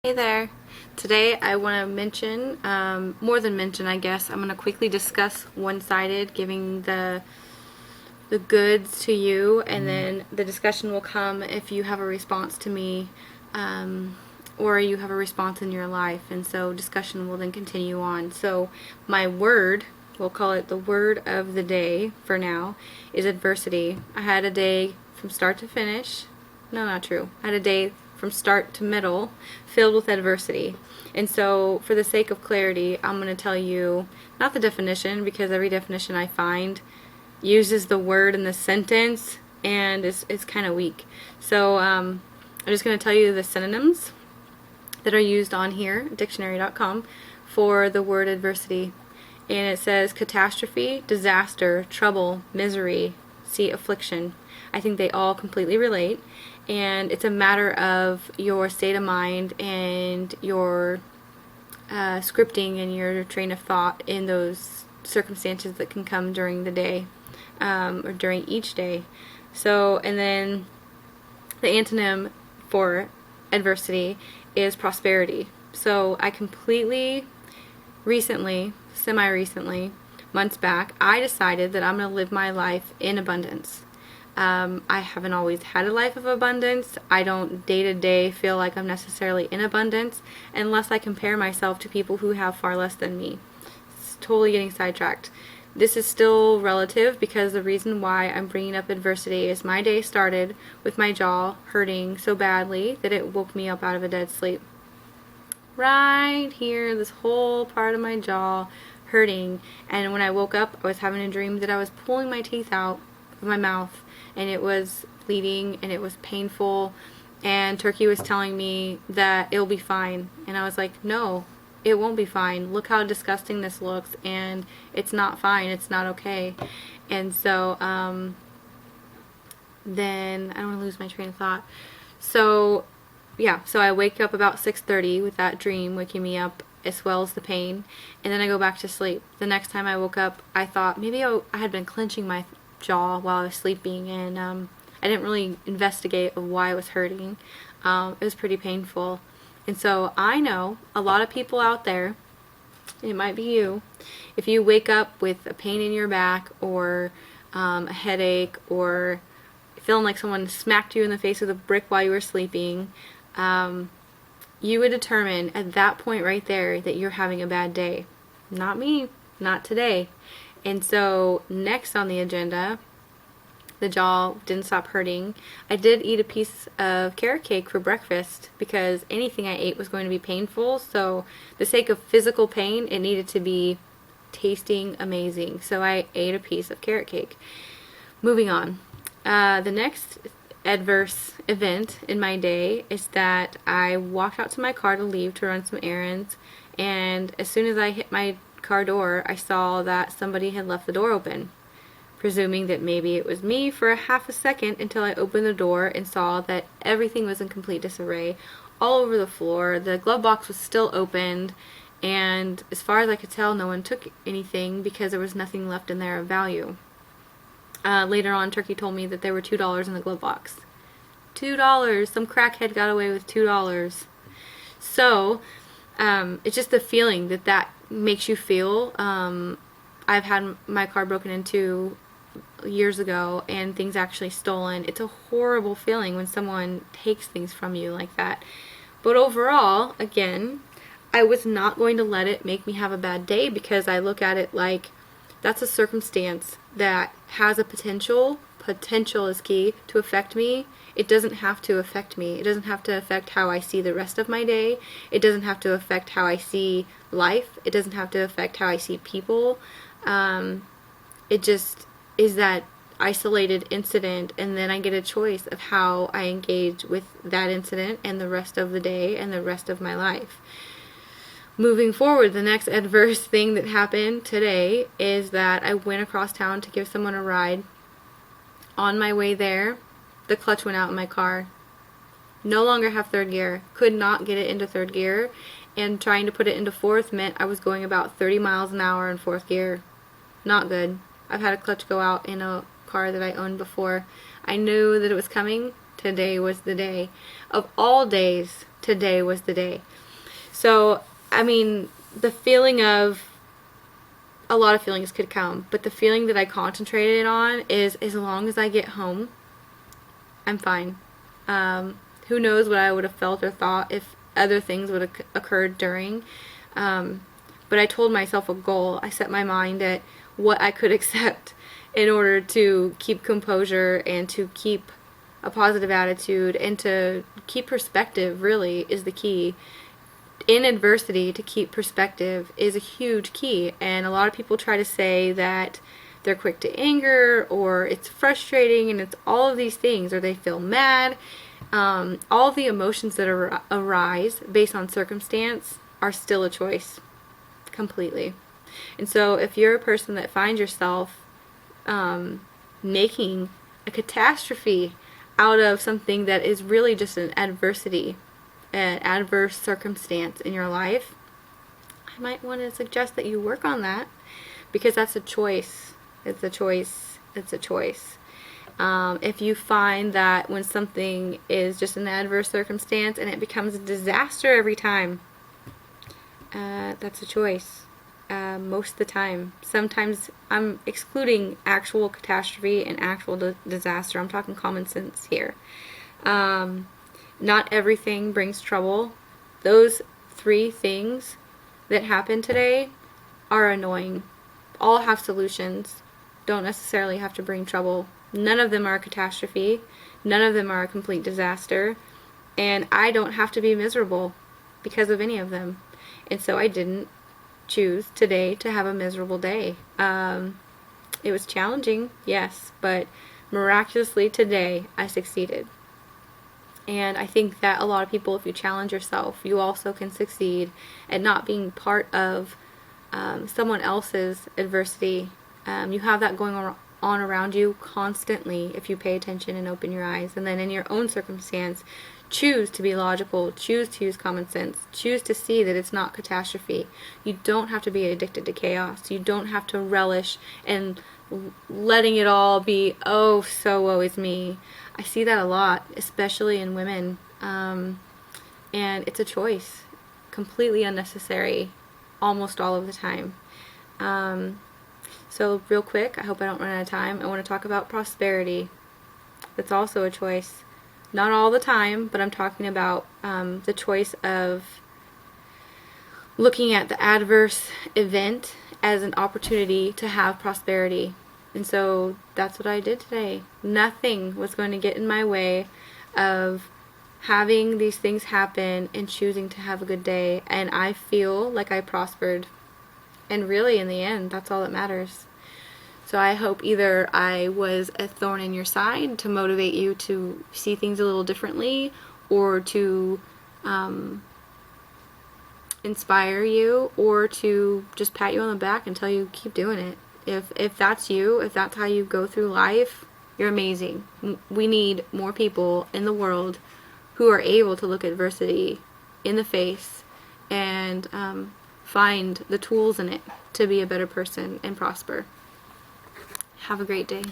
Hey there. Today I want to mention, more than mention, I guess, I'm going to quickly discuss one-sided, giving the goods to you, and then the discussion will come if you have a response to me, or you have a response in your life, and so discussion will then continue on. So my word, we'll call it the word of the day for now, is adversity. I had a day from start to finish. No, not true. I had a day from start to middle filled with adversity. And so, for the sake of clarity, I'm going to tell you not the definition, because every definition I find uses the word in the sentence and it's kind of weak. So, I'm just going to tell you the synonyms that are used on here, dictionary.com, for the word adversity. And it says catastrophe, disaster, trouble, misery, see affliction. I think they all completely relate, and it's a matter of your state of mind and your scripting and your train of thought in those circumstances that can come during the day, or during each day. So, and then the antonym for adversity is prosperity. So I completely recently, semi-recently, months back, I decided that I'm going to live my life in abundance. I haven't always had a life of abundance. I don't day to day feel like I'm necessarily in abundance unless I compare myself to people who have far less than me. It's totally getting sidetracked. This is still relative, because the reason why I'm bringing up adversity is my day started with my jaw hurting so badly that it woke me up out of a dead sleep. Right here, this whole part of my jaw hurting, and when I woke up, I was having a dream that I was pulling my teeth out of my mouth, and it was bleeding and it was painful, and Turkey was telling me that it'll be fine, and I was like, no, it won't be fine. Look how disgusting this looks, and it's not fine. It's not okay. And so then I don't want to lose my train of thought. So yeah, so I wake up about 6:30 with that dream waking me up, as well as the pain, and then I go back to sleep. The next time I woke up, I thought maybe I had been clenching my jaw while I was sleeping, and I didn't really investigate of why it was hurting. It was pretty painful. And so I know a lot of people out there, it might be you, if you wake up with a pain in your back, or a headache, or feeling like someone smacked you in the face with a brick while you were sleeping, you would determine at that point right there that you're having a bad day. Not me, not today. And so next on the agenda, the jaw didn't stop hurting. I did eat a piece of carrot cake for breakfast, because anything I ate was going to be painful. So the sake of physical pain, it needed to be tasting amazing. So I ate a piece of carrot cake. Moving on. The next adverse event in my day is that I walked out to my car to leave to run some errands, and as soon as I hit my car door, I saw that somebody had left the door open, presuming that maybe it was me for a half a second, until I opened the door and saw that everything was in complete disarray all over the floor. The glove box was still opened, and as far as I could tell, no one took anything, because there was nothing left in there of value. Later on, Turkey told me that there were $2 in the glove box. $2! Some crackhead got away with $2. So, it's just the feeling that makes you feel. I've had my car broken into years ago, and things actually stolen. It's a horrible feeling when someone takes things from you like that. But overall, again, I was not going to let it make me have a bad day, because I look at it like that's a circumstance that has a potential is key, to affect me. It doesn't have to affect me. It doesn't have to affect how I see the rest of my day. It doesn't have to affect how I see life. It doesn't have to affect how I see people. It just is that isolated incident, and then I get a choice of how I engage with that incident and the rest of the day and the rest of my life. Moving forward, the next adverse thing that happened today is that I went across town to give someone a ride. On my way there, the clutch went out in my car. No longer have third gear. Could not get it into third gear, and trying to put it into fourth meant I was going about 30 miles an hour in fourth gear. Not good. I've had a clutch go out in a car that I owned before. I knew that it was coming, today was the day. Of all days, today was the day. So, I mean, the feeling of, a lot of feelings could come, but the feeling that I concentrated on is, as long as I get home, I'm fine. Who knows what I would have felt or thought if other things would have occurred during. But I told myself a goal. I set my mind at what I could accept in order to keep composure and to keep a positive attitude and to keep perspective, really, is the key. In adversity, to keep perspective is a huge key. And a lot of people try to say that they're quick to anger, or it's frustrating, and it's all of these things, or they feel mad. All of the emotions that arise based on circumstance are still a choice, completely. And so if you're a person that finds yourself making a catastrophe out of something that is really just an adversity, an adverse circumstance in your life, I might want to suggest that you work on that, because that's a choice. It's a choice. It's a choice. If you find that when something is just an adverse circumstance and it becomes a disaster every time, that's a choice. Most of the time. Sometimes I'm excluding actual catastrophe and actual disaster. I'm talking common sense here. Not everything brings trouble. Those 3 things that happened today are annoying. All have solutions. Don't necessarily have to bring trouble. None of them are a catastrophe. None of them are a complete disaster. And I don't have to be miserable because of any of them. And so I didn't choose today to have a miserable day. It was challenging, yes, but miraculously today I succeeded. And I think that a lot of people, if you challenge yourself, you also can succeed at not being part of someone else's adversity. You have that going on around you constantly if you pay attention and open your eyes. And then in your own circumstance, choose to be logical, choose to use common sense, choose to see that it's not catastrophe. You don't have to be addicted to chaos. You don't have to relish and letting it all be, oh, so woe is me. I see that a lot, especially in women. And it's a choice. Completely unnecessary almost all of the time. So real quick, I hope I don't run out of time, I want to talk about prosperity. That's also a choice. Not all the time, but I'm talking about the choice of looking at the adverse event as an opportunity to have prosperity. And so that's what I did today. Nothing was going to get in my way of having these things happen and choosing to have a good day. And I feel like I prospered. And really, in the end, that's all that matters. So I hope either I was a thorn in your side to motivate you to see things a little differently, or to inspire you, or to just pat you on the back and tell you keep doing it. If that's you, if that's how you go through life, you're amazing. We need more people in the world who are able to look adversity in the face and find the tools in it to be a better person and prosper. Have a great day.